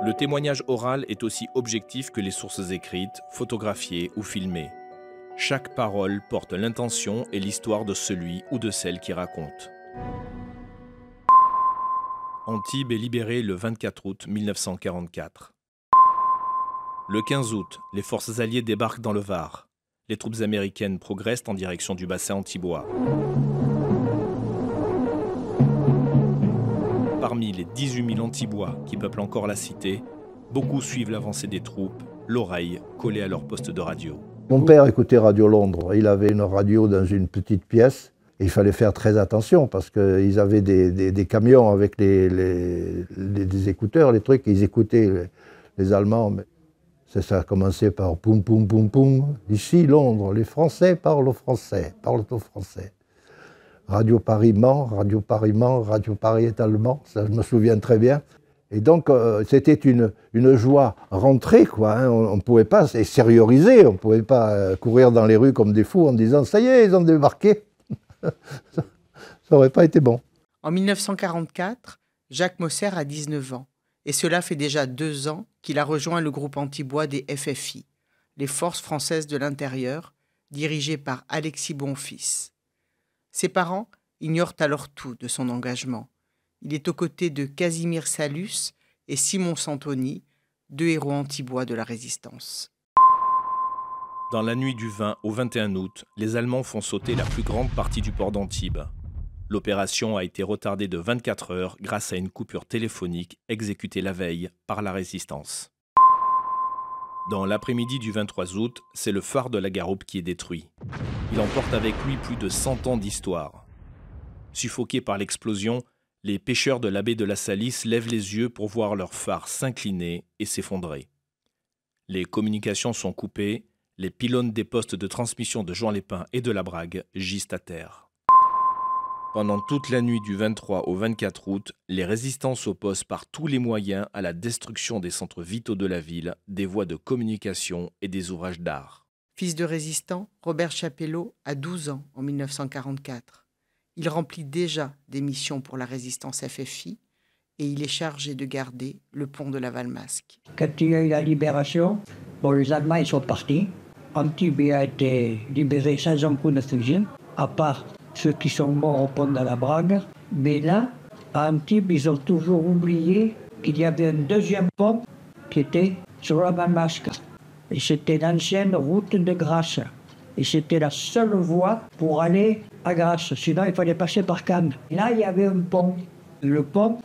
Le témoignage oral est aussi objectif que les sources écrites, photographiées ou filmées. Chaque parole porte l'intention et l'histoire de celui ou de celle qui raconte. Antibes est libérée le 24 août 1944. Le 15 août, les forces alliées débarquent dans le Var. Les troupes américaines progressent en direction du bassin antibois. Parmi les 18 000 Antibois qui peuplent encore la cité, beaucoup suivent l'avancée des troupes, l'oreille collée à leur poste de radio. Mon père écoutait Radio Londres. Il avait une radio dans une petite pièce. Et il fallait faire très attention parce qu'ils avaient des camions avec des écouteurs, les trucs, ils écoutaient les Allemands. Mais ça a commencé par poum poum poum poum. Ici, Londres, les Français parlent au français, parlent au français. Radio Paris ment, Radio Paris ment, Radio Paris est allemand, ça je me souviens très bien. Et donc c'était une joie rentrée, quoi. Hein. On ne pouvait pas extérioriser, on ne pouvait pas courir dans les rues comme des fous en disant « ça y est, ils ont débarqué ». Ça n'aurait pas été bon. En 1944, Jacques Mosser a 19 ans. Et cela fait déjà 2 ans qu'il a rejoint le groupe antibois des FFI, les Forces françaises de l'intérieur, dirigées par Alexis Bonfils. Ses parents ignorent alors tout de son engagement. Il est aux côtés de Casimir Salus et Simon Santoni, 2 héros antibois de la Résistance. Dans la nuit du 20 au 21 août, les Allemands font sauter la plus grande partie du port d'Antibes. L'opération a été retardée de 24 heures grâce à une coupure téléphonique exécutée la veille par la Résistance. Dans l'après-midi du 23 août, c'est le phare de la Garoupe qui est détruit. Il emporte avec lui plus de 100 ans d'histoire. Suffoqués par l'explosion, les pêcheurs de la baie de la Salisse lèvent les yeux pour voir leur phare s'incliner et s'effondrer. Les communications sont coupées, les pylônes des postes de transmission de Juan Lépin et de la Brague gisent à terre. Pendant toute la nuit du 23 au 24 août, les résistants s'opposent par tous les moyens à la destruction des centres vitaux de la ville, des voies de communication et des ouvrages d'art. Fils de résistant, Robert Chapelleau a 12 ans en 1944. Il remplit déjà des missions pour la résistance FFI et il est chargé de garder le pont de la Valmasque. Quand il y a eu la libération, les Allemands ils sont partis. Antibes a été libéré sans un coup de fusil, à part ceux qui sont morts au pont de la Brague. Mais là, à Antibes, ils ont toujours oublié qu'il y avait un deuxième pont qui était sur la Valmasque. Et c'était l'ancienne route de Grasse. Et c'était la seule voie pour aller à Grasse. Sinon, il fallait passer par Cannes. Là, il y avait un pont. Le pont,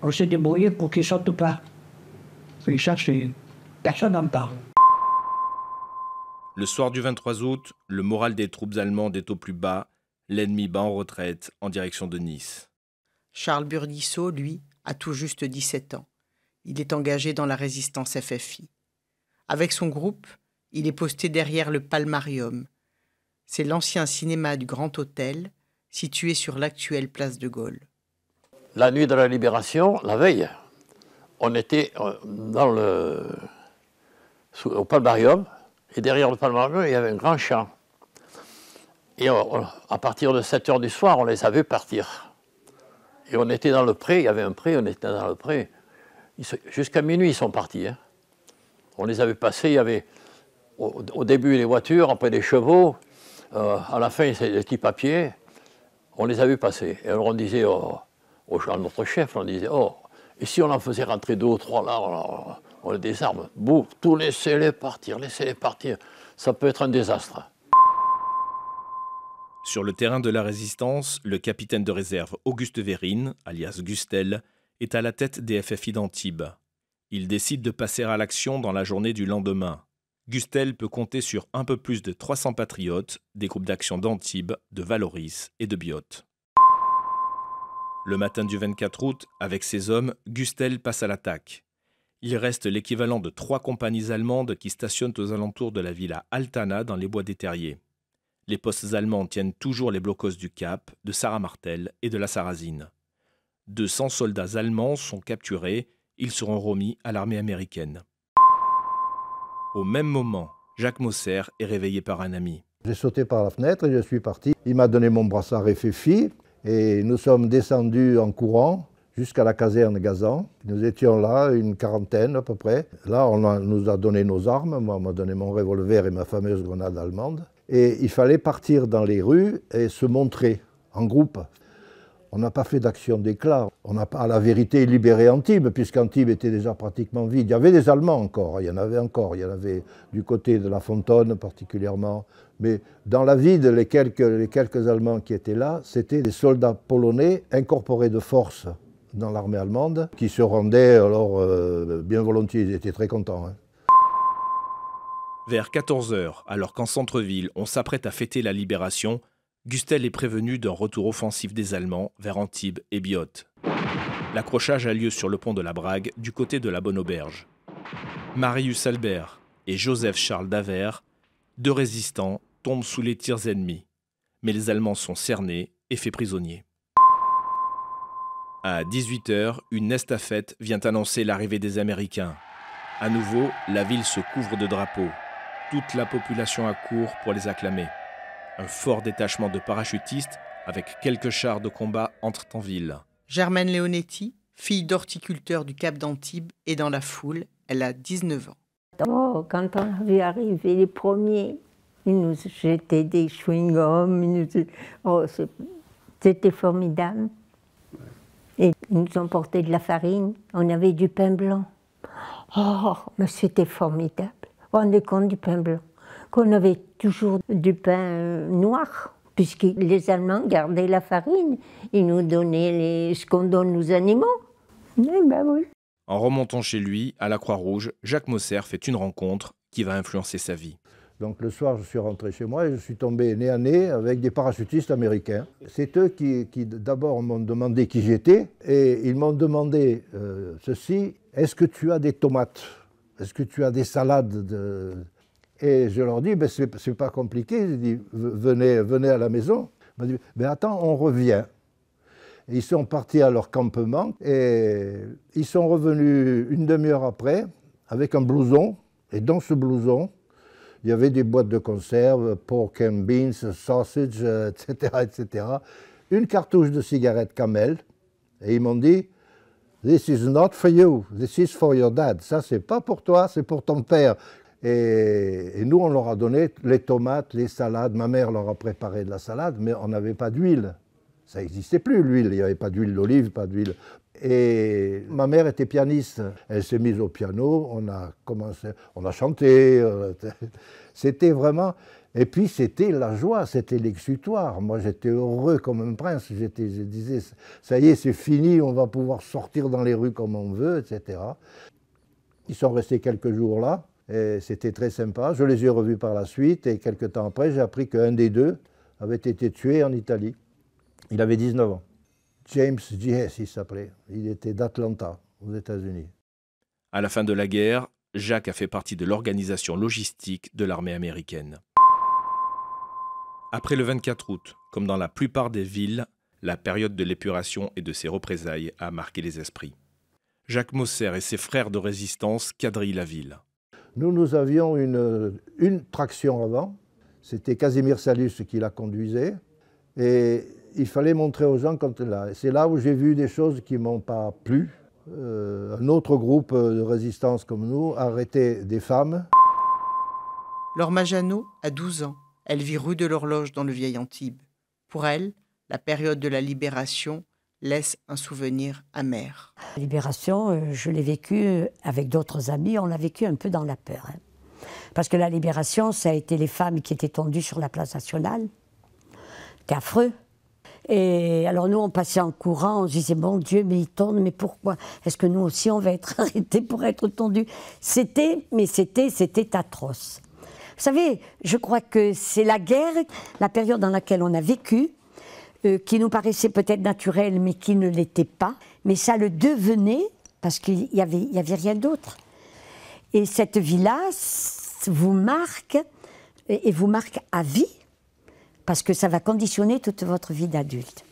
on s'est débrouillé pour qu'il ne saute pas. Et ça, personne n'en parle. Le soir du 23 août, le moral des troupes allemandes est au plus bas. L'ennemi bat en retraite en direction de Nice. Charles Burdisseau, lui, a tout juste 17 ans. Il est engagé dans la résistance FFI. Avec son groupe, il est posté derrière le Palmarium. C'est l'ancien cinéma du Grand Hôtel, situé sur l'actuelle place de Gaulle. La nuit de la Libération, la veille, on était au Palmarium, et derrière le Palmarium, il y avait un grand champ. Et à partir de 7 heures du soir, on les a vus partir. Et on était dans le pré, il y avait un pré, on était dans le pré. Jusqu'à minuit, ils sont partis. Hein. On les a vus passer, il y avait au début les voitures, après les chevaux, à la fin, c'est des petits papiers. On les a vus passer. Et alors on disait à notre chef, on disait, et si on en faisait rentrer 2 ou 3 là, on les désarme. Boum, tout laissez-les partir, ça peut être un désastre. Sur le terrain de la Résistance, le capitaine de réserve Auguste Vérine, alias Gustel, est à la tête des FFI d'Antibes. Il décide de passer à l'action dans la journée du lendemain. Gustel peut compter sur un peu plus de 300 patriotes, des groupes d'action d'Antibes, de Valoris et de Biot. Le matin du 24 août, avec ses hommes, Gustel passe à l'attaque. Il reste l'équivalent de 3 compagnies allemandes qui stationnent aux alentours de la villa Altana dans les bois des Terriers. Les postes allemands tiennent toujours les blocos du Cap, de Sarramartel et de la Sarrazine. 200 soldats allemands sont capturés, ils seront remis à l'armée américaine. Au même moment, Jacques Mosser est réveillé par un ami. J'ai sauté par la fenêtre et je suis parti. Il m'a donné mon brassard FFI et nous sommes descendus en courant jusqu'à la caserne Gazan. Nous étions là, une quarantaine à peu près. Là, nous a donné nos armes. Moi, on m'a donné mon revolver et ma fameuse grenade allemande. Et il fallait partir dans les rues et se montrer en groupe. On n'a pas fait d'action d'éclat. On n'a pas, à la vérité, libéré Antibes, puisqu'Antibes était déjà pratiquement vide. Il y avait des Allemands encore, il y en avait encore. Il y en avait du côté de la Fontaine particulièrement. Mais dans la ville, les quelques Allemands qui étaient là, c'était des soldats polonais incorporés de force dans l'armée allemande, qui se rendaient alors bien volontiers. Ils étaient très contents. Hein. Vers 14 h, alors qu'en centre-ville, on s'apprête à fêter la libération, Gustel est prévenu d'un retour offensif des Allemands vers Antibes et Biot. L'accrochage a lieu sur le pont de la Brague, du côté de la Bonne Auberge. Marius Albert et Joseph-Charles Davert, deux résistants, tombent sous les tirs ennemis. Mais les Allemands sont cernés et faits prisonniers. À 18 h, une estafette vient annoncer l'arrivée des Américains. À nouveau, la ville se couvre de drapeaux. Toute la population accourt pour les acclamer. Un fort détachement de parachutistes avec quelques chars de combat entrent en ville. Germaine Leonetti, fille d'horticulteur du Cap d'Antibes, est dans la foule. Elle a 19 ans. Oh, quand on a vu arriver les premiers, ils nous jetaient des chewing-gums. Oh, c'était formidable. Et ils nous ont porté de la farine. On avait du pain blanc. Oh, mais c'était formidable. Vous vous rendez compte du pain blanc? Qu'on avait toujours du pain noir, puisque les Allemands gardaient la farine. Ils nous donnaient ce qu'on donne aux animaux. Eh ben oui. En remontant chez lui, à la Croix-Rouge, Jacques Mosser fait une rencontre qui va influencer sa vie. Donc le soir, je suis rentré chez moi et je suis tombé nez à nez avec des parachutistes américains. C'est eux qui d'abord m'ont demandé qui j'étais et ils m'ont demandé ceci, est-ce que tu as des tomates? Est-ce que tu as des salades Et je leur dis, ben, c'est pas compliqué, je dis, venez à la maison. Ils m'ont dit, ben attends, on revient. Et ils sont partis à leur campement et ils sont revenus une demi-heure après avec un blouson. Et dans ce blouson, il y avait des boîtes de conserve, pork and beans, sausage, etc., etc. Une cartouche de cigarette Camel. Et ils m'ont dit, this is not for you, this is for your dad. Ça, c'est pas pour toi, c'est pour ton père. Et nous, on leur a donné les tomates, les salades. Ma mère leur a préparé de la salade, mais on n'avait pas d'huile. Ça n'existait plus, l'huile. Il n'y avait pas d'huile d'olive, pas d'huile. Et ma mère était pianiste. Elle s'est mise au piano, on a chanté. C'était vraiment... Et puis, c'était la joie, c'était l'exutoire. Moi, j'étais heureux comme un prince. Je disais, ça y est, c'est fini, on va pouvoir sortir dans les rues comme on veut, etc. Ils sont restés quelques jours là. Et c'était très sympa. Je les ai revus par la suite et quelques temps après, j'ai appris qu'un des deux avait été tué en Italie. Il avait 19 ans. James J.S. il s'appelait. Il était d'Atlanta, aux États-Unis. À la fin de la guerre, Jacques a fait partie de l'organisation logistique de l'armée américaine. Après le 24 août, comme dans la plupart des villes, la période de l'épuration et de ses représailles a marqué les esprits. Jacques Mosser et ses frères de résistance quadrillent la ville. Nous avions une traction avant, c'était Casimir Salus qui la conduisait, et il fallait montrer aux gens quand là. C'est là où j'ai vu des choses qui ne m'ont pas plu. Un autre groupe de résistance comme nous arrêtait des femmes. Laure Majano a 12 ans. Elle vit rue de l'Horloge dans le vieil Antibes. Pour elle, la période de la libération laisse un souvenir amer. La libération, je l'ai vécue avec d'autres amis, on l'a vécu un peu dans la peur. Hein. Parce que la libération, ça a été les femmes qui étaient tendues sur la place nationale. C'était affreux. Et alors nous, on passait en courant, on se disait, bon Dieu, mais ils tondent, mais pourquoi? Est-ce que nous aussi, on va être arrêtés pour être tondus? C'était atroce. Vous savez, je crois que c'est la guerre, la période dans laquelle on a vécu, qui nous paraissait peut-être naturelle, mais qui ne l'était pas. Mais ça le devenait, parce qu'il y avait rien d'autre. Et cette vie-là vous marque, et vous marque à vie, parce que ça va conditionner toute votre vie d'adulte.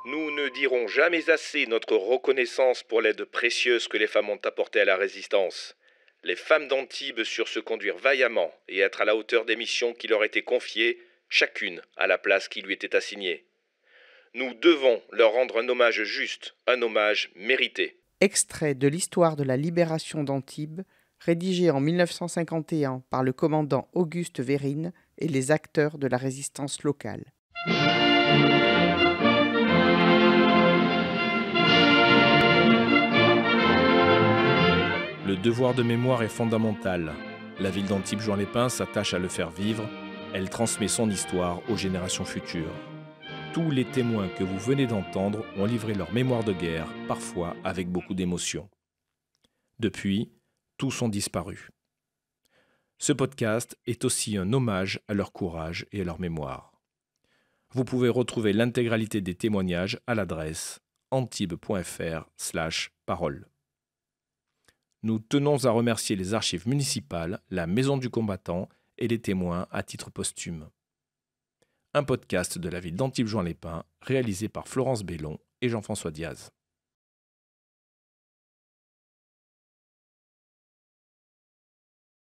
Nous ne dirons jamais assez notre reconnaissance pour l'aide précieuse que les femmes ont apportée à la résistance. Les femmes d'Antibes surent se conduire vaillamment et être à la hauteur des missions qui leur étaient confiées, chacune à la place qui lui était assignée. Nous devons leur rendre un hommage juste, un hommage mérité. Extrait de l'histoire de la libération d'Antibes, rédigé en 1951 par le commandant Auguste Vérine et les acteurs de la résistance locale. Le devoir de mémoire est fondamental. La ville d'Antibes-Juan-les-Pins s'attache à le faire vivre. Elle transmet son histoire aux générations futures. Tous les témoins que vous venez d'entendre ont livré leur mémoire de guerre, parfois avec beaucoup d'émotion. Depuis, tous ont disparu. Ce podcast est aussi un hommage à leur courage et à leur mémoire. Vous pouvez retrouver l'intégralité des témoignages à l'adresse antibes.fr/parole. Nous tenons à remercier les archives municipales, la Maison du combattant et les témoins à titre posthume. Un podcast de la ville d'Antibes-Juan-les-Pins réalisé par Florence Bellon et Jean-François Diaz.